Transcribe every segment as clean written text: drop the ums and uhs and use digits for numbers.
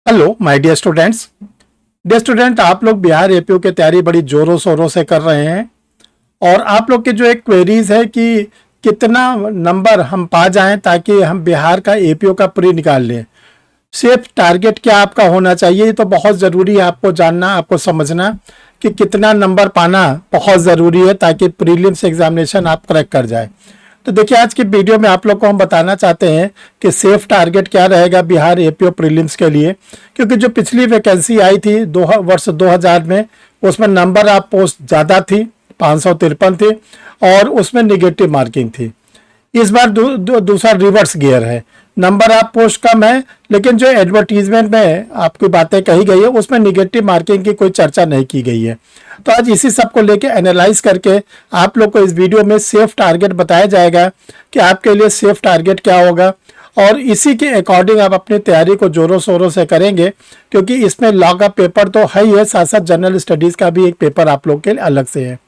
Hello my dear student, आप लोग Bihar APO की तैयारी बड़ी जोरों शोरों से कर रहे हैं। और आप लोग के जो एक क्वेरीज है कि कितना नंबर हम पा जाएं ताकि हम बिहार का एपीओ का प्री निकाल लें। सिर्फ टारगेट क्या आपका होना चाहिए, ये तो बहुत ज़रूरी है आपको जानना, आपको समझना कि कितना नंबर पाना बहुत ज़रूरी है ताकि प्रीलिम्स एग्जामिनेशन आप क्रैक कर जाए। तो देखिए, आज की वीडियो में आप लोग को हम बताना चाहते हैं कि सेफ टारगेट क्या रहेगा बिहार एपीओ प्रीलिम्स के लिए। क्योंकि जो पिछली वैकेंसी आई थी वर्ष 2000 में, उसमें नंबर ऑफ पोस्ट ज़्यादा थी, 553 थी, और उसमें निगेटिव मार्किंग थी। इस बार दूसरा रिवर्स गियर है, नंबर ऑफ पोस्ट कम है, लेकिन जो एडवर्टीजमेंट में आपकी बातें कही गई है उसमें निगेटिव मार्किंग की कोई चर्चा नहीं की गई है। तो आज इसी सब को लेके एनालाइज करके आप लोग को इस वीडियो में सेफ टारगेट बताया जाएगा कि आपके लिए सेफ टारगेट क्या होगा, और इसी के अकॉर्डिंग आप अपनी तैयारी को जोरों शोरों से करेंगे। क्योंकि इसमें लॉ का पेपर तो है ही है, साथ साथ जनरल स्टडीज़ का भी एक पेपर आप लोग के लिए अलग से है।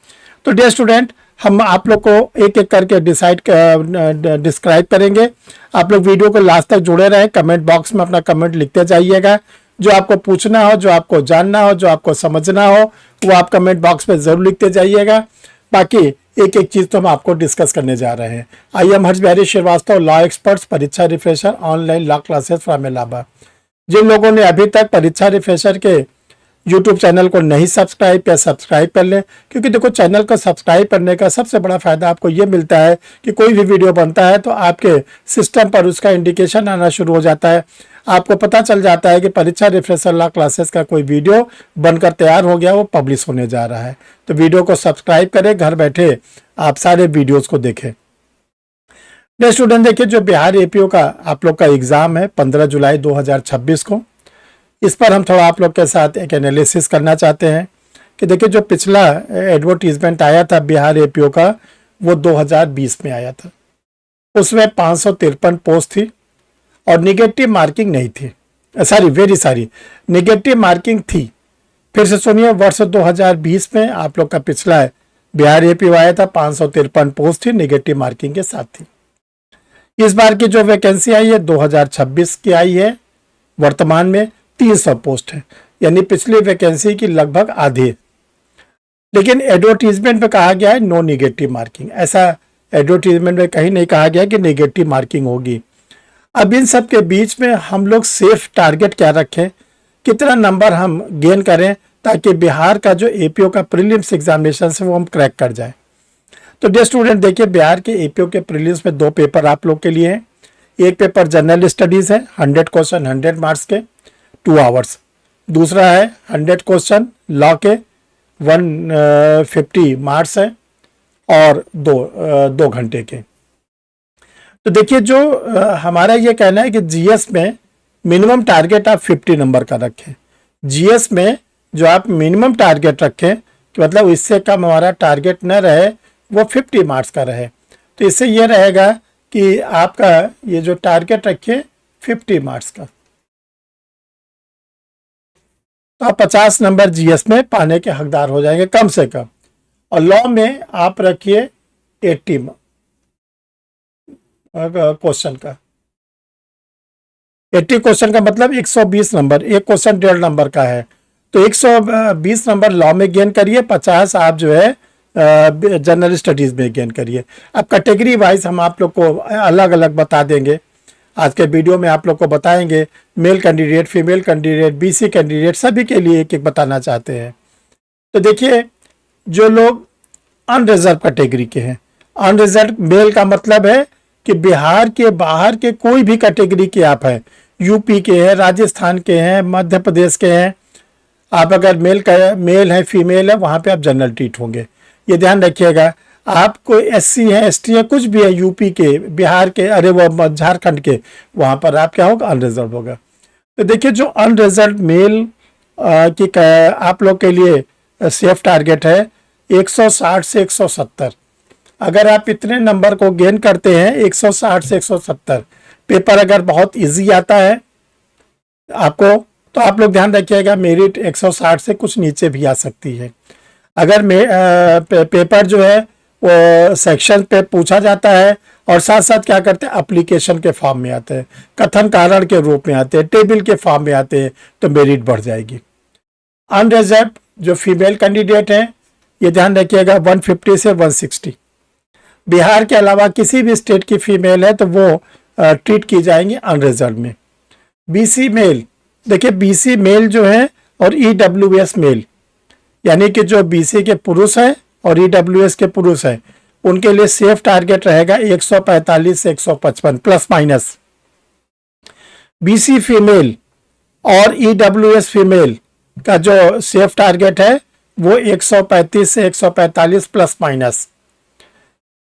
तो डियर स्टूडेंट, हम आप लोग को एक एक करके डिस्क्राइब करेंगे। आप लोग वीडियो को लास्ट तक जुड़े रहें, कमेंट बॉक्स में अपना कमेंट लिखते जाइएगा। जो आपको पूछना हो, जो आपको जानना हो, जो आपको समझना हो, वो आप कमेंट बॉक्स में ज़रूर लिखते जाइएगा। बाकी एक एक चीज़ तो हम आपको डिस्कस करने जा रहे हैं। I am Harsh Bihari Shrivastava, law experts, परीक्षा refresher, online law classes from Allahabad. जिन लोगों ने अभी तक परीक्षा रिफ्रेशर के यूट्यूब चैनल को नहीं सब्सक्राइब या सब्सक्राइब कर लें, क्योंकि देखो, चैनल को सब्सक्राइब करने का सबसे बड़ा फ़ायदा आपको ये मिलता है कि कोई भी वीडियो बनता है तो आपके सिस्टम पर उसका इंडिकेशन आना शुरू हो जाता है। आपको पता चल जाता है कि परीक्षा रिफ्रेशर लॉ क्लासेस का कोई वीडियो बनकर तैयार हो गया, वो पब्लिश होने जा रहा है। तो वीडियो को सब्सक्राइब करें, घर बैठे आप सारे वीडियोज़ को देखें। नेक्स्ट स्टूडेंट, देखिए, जो बिहार एपीओ का आप लोग का एग्ज़ाम है 15 जुलाई 2026 को, इस पर हम थोड़ा आप लोग के साथ एक एनालिसिस करना चाहते हैं कि देखिए, जो पिछला एडवर्टीजमेंट आया था बिहार एपीओ का, वो 2020 में आया था। उसमें 553 पोस्ट थी और निगेटिव मार्किंग नहीं थी। सॉरी, निगेटिव मार्किंग थी। फिर से सुनिए, वर्ष 2020 में आप लोग का पिछला बिहार एपीओ आया था, 553 पोस्ट थी, निगेटिव मार्किंग के साथ थी। इस बार की जो वैकेंसी आई है 2026 की आई है, वर्तमान में 300 पोस्ट है, यानी पिछली वैकेंसी की लगभग आधी। लेकिन एडवर्टीजमेंट में कहा गया है नो निगेटिव मार्किंग, ऐसा एडवर्टीजमेंट में कहीं नहीं कहा गया कि निगेटिव मार्किंग होगी। अब इन सब के बीच में हम लोग सेफ टारगेट क्या रखें, कितना नंबर हम गेन करें ताकि बिहार का जो एपीओ का प्रीलिम्स एग्जामिनेशन है वो हम क्रैक कर जाए। तो डियर स्टूडेंट, देखिए, बिहार के एपीओ के प्रीलिम्स में 2 पेपर आप लोग के लिए हैं। एक पेपर जनरल स्टडीज़ है, 100 क्वेश्चन 100 मार्क्स के, 2 आवर्स। दूसरा है 100 क्वेश्चन लॉ के, 150 मार्क्स है, और 2 घंटे के। तो देखिए, जो हमारा ये कहना है कि जीएस में मिनिमम टारगेट आप 50 नंबर का रखें। जीएस में जो आप मिनिमम टारगेट रखें, कि मतलब इससे कम हमारा टारगेट न रहे, वो 50 मार्क्स का रहे। तो इससे ये रहेगा कि आपका ये जो टारगेट रखिए 50 मार्क्स का, तो आप 50 नंबर जीएस में पाने के हकदार हो जाएंगे कम से कम। और लॉ में आप रखिए 80 क्वेश्चन का। 80 क्वेश्चन का मतलब 120 नंबर, एक क्वेश्चन 1.5 नंबर का है, तो 120 नंबर लॉ में गेन करिए, 50 आप जो है जनरल स्टडीज़ में गेन करिए। अब कैटेगरी वाइज हम आप लोग को अलग अलग बता देंगे। आज के वीडियो में आप लोग को बताएंगे male candidate, female candidate, BC candidate, सभी के लिए एक एक बताना चाहते हैं। तो देखिए, जो लोग अनरिजर्व कैटेगरी के हैं, अनरिजर्व मेल का मतलब है कि बिहार के बाहर के कोई भी कैटेगरी के आप हैं, यूपी के हैं, राजस्थान के हैं, मध्य प्रदेश के हैं, आप अगर मेल है, फीमेल है, वहाँ पे आप जनरल ट्रीट होंगे। ये ध्यान रखिएगा। आपको एससी है, एसटी है, कुछ भी है, यूपी के, बिहार के, अरे वो झारखंड के, वहाँ पर आप क्या होगा, अनरिजर्व होगा। तो देखिए, जो अनरिजर्व मेल की आप लोग के लिए सेफ टारगेट है 160 से 170। अगर आप इतने नंबर को गेन करते हैं 160 से 170, पेपर अगर बहुत इजी आता है आपको, तो आप लोग ध्यान रखिएगा मेरिट 160 से कुछ नीचे भी आ सकती है। अगर पेपर जो है वो सेक्शन पे पूछा जाता है और साथ साथ क्या करते हैं, एप्लीकेशन के फॉर्म में आते हैं, कथन कारण के रूप में आते हैं, टेबल के फॉर्म में आते हैं, तो मेरिट बढ़ जाएगी। अनरिजर्व जो फीमेल कैंडिडेट हैं, ये ध्यान रखिएगा 150 से 160। बिहार के अलावा किसी भी स्टेट की फीमेल है तो वो ट्रीट की जाएंगी अनरिजर्व में। बीसी मेल, देखिए बीसी मेल जो है और ईडब्ल्यूएस मेल, यानी कि जो बीसी के पुरुष हैं और ईडब्ल्यूएस के पुरुष हैं, उनके लिए सेफ टारगेट रहेगा 145 से 155 प्लस माइनस। बीसी फीमेल और ईडब्ल्यूएस फीमेल का जो सेफ टारगेट है वो 135 से 145 प्लस माइनस।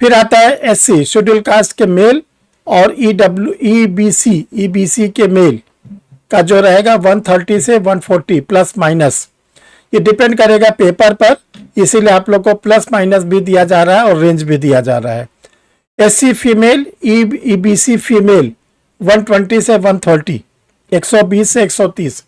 फिर आता है एससी शेड्यूल कास्ट के मेल और ईबीसी के मेल का जो रहेगा 130 से 140 प्लस माइनस। ये डिपेंड करेगा पेपर पर, इसीलिए आप लोग को प्लस माइनस भी दिया जा रहा है और रेंज भी दिया जा रहा है। एससी फीमेल, ईबीसी फीमेल 120 से 130, 120 से 130।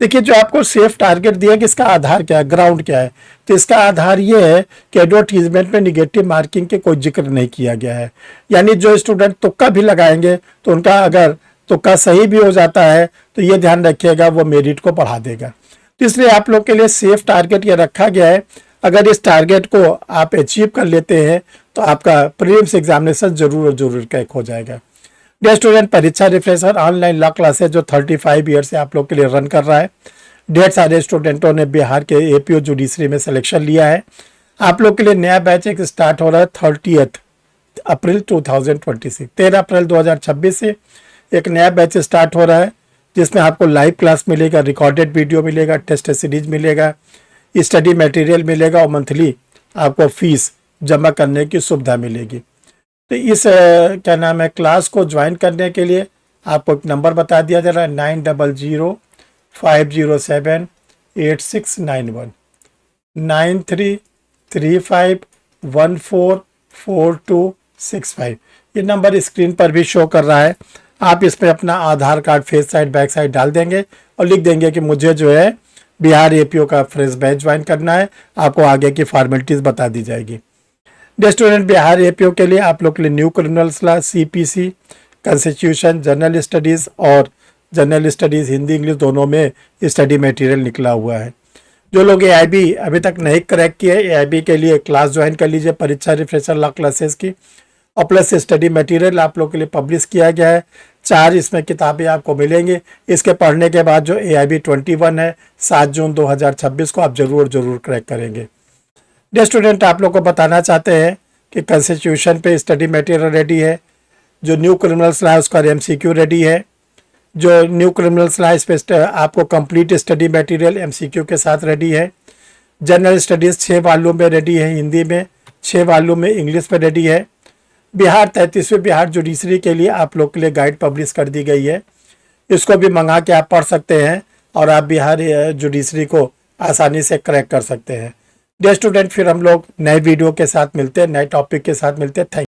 देखिए जो आपको सेफ टारगेट दिया कि इसका आधार क्या है, ग्राउंड क्या है, तो इसका आधार ये है कि एडवर्टीजमेंट में निगेटिव मार्किंग के कोई जिक्र नहीं किया गया है। यानी जो स्टूडेंट तुक्का भी लगाएंगे तो उनका अगर तुक्का सही भी हो जाता है तो ये ध्यान रखिएगा वो मेरिट को बढ़ा देगा। तो इसलिए आप लोग के लिए सेफ टारगेट ये रखा गया है। अगर इस टारगेट को आप अचीव कर लेते हैं तो आपका प्रीलिम्स एग्जामिनेशन जरूर क्रैक हो जाएगा। डियर स्टूडेंट, परीक्षा रिफ्रेशर ऑनलाइन लॉ क्लासेस जो 35 ईयर से आप लोग के लिए रन कर रहा है, ढेर सारे स्टूडेंटों ने बिहार के एपीओ जुडिशरी में सिलेक्शन लिया है। आप लोग के लिए नया बैच एक स्टार्ट हो रहा है 30 अप्रैल 2026, 13 अप्रैल 2026 से एक नया बैच स्टार्ट हो रहा है, जिसमें आपको लाइव क्लास मिलेगा, रिकॉर्डेड वीडियो मिलेगा, टेस्ट सीरीज मिलेगा, स्टडी मटेरियल मिलेगा और मंथली आपको फीस जमा करने की सुविधा मिलेगी। तो इस क्या नाम है क्लास को ज्वाइन करने के लिए आपको एक नंबर बता दिया जा रहा है 9005078691 9335144265। ये नंबर स्क्रीन पर भी शो कर रहा है। आप इसमें अपना Aadhaar card face side back side डाल देंगे और लिख देंगे कि मुझे जो है बिहार एपीओ का फ्रेश बैच ज्वाइन करना है। आपको आगे की फॉर्मेलिटीज़ बता दी जाएगी। डियर स्टूडेंट, बिहार एपीओ के लिए आप लोग के लिए new criminals law, CPC, constitution, general studies और जनरल स्टडीज़ हिंदी इंग्लिश दोनों में स्टडी मटेरियल निकला हुआ है। जो लोग एआईबी अभी तक नहीं क्रैक किए, एआईबी के लिए क्लास ज्वाइन कर लीजिए परीक्षा रिफ्रेशर लॉ क्लासेस की, और प्लस स्टडी मटेरियल आप लोग के लिए पब्लिश किया गया है। 4 इसमें किताबें आपको मिलेंगी। इसके पढ़ने के बाद जो AIB 21 है 7 जून 2026 को आप जरूर क्रैक करेंगे। डियर स्टूडेंट, आप लोग को बताना चाहते हैं कि कॉन्स्टिट्यूशन पे स्टडी मटेरियल रेडी है। जो न्यू क्रिमिनल्स लॉ है उसका MCQ रेडी है। जो न्यू क्रिमिनल्स लॉ इस पे आपको कंप्लीट स्टडी मटेरियल MCQ के साथ रेडी है। जनरल स्टडीज़ 6 वॉल्यूम में रेडी है हिंदी में, 6 वॉल्यूम में इंग्लिश में रेडी है। बिहार 33वें बिहार जुडिशरी के लिए आप लोग के लिए गाइड पब्लिश कर दी गई है। इसको भी मंगा के आप पढ़ सकते हैं और आप बिहार जुडिशरी को आसानी से क्रैक कर सकते हैं। डियर स्टूडेंट, फिर हम लोग नए वीडियो के साथ मिलते हैं, नए टॉपिक के साथ मिलते हैं। थैंक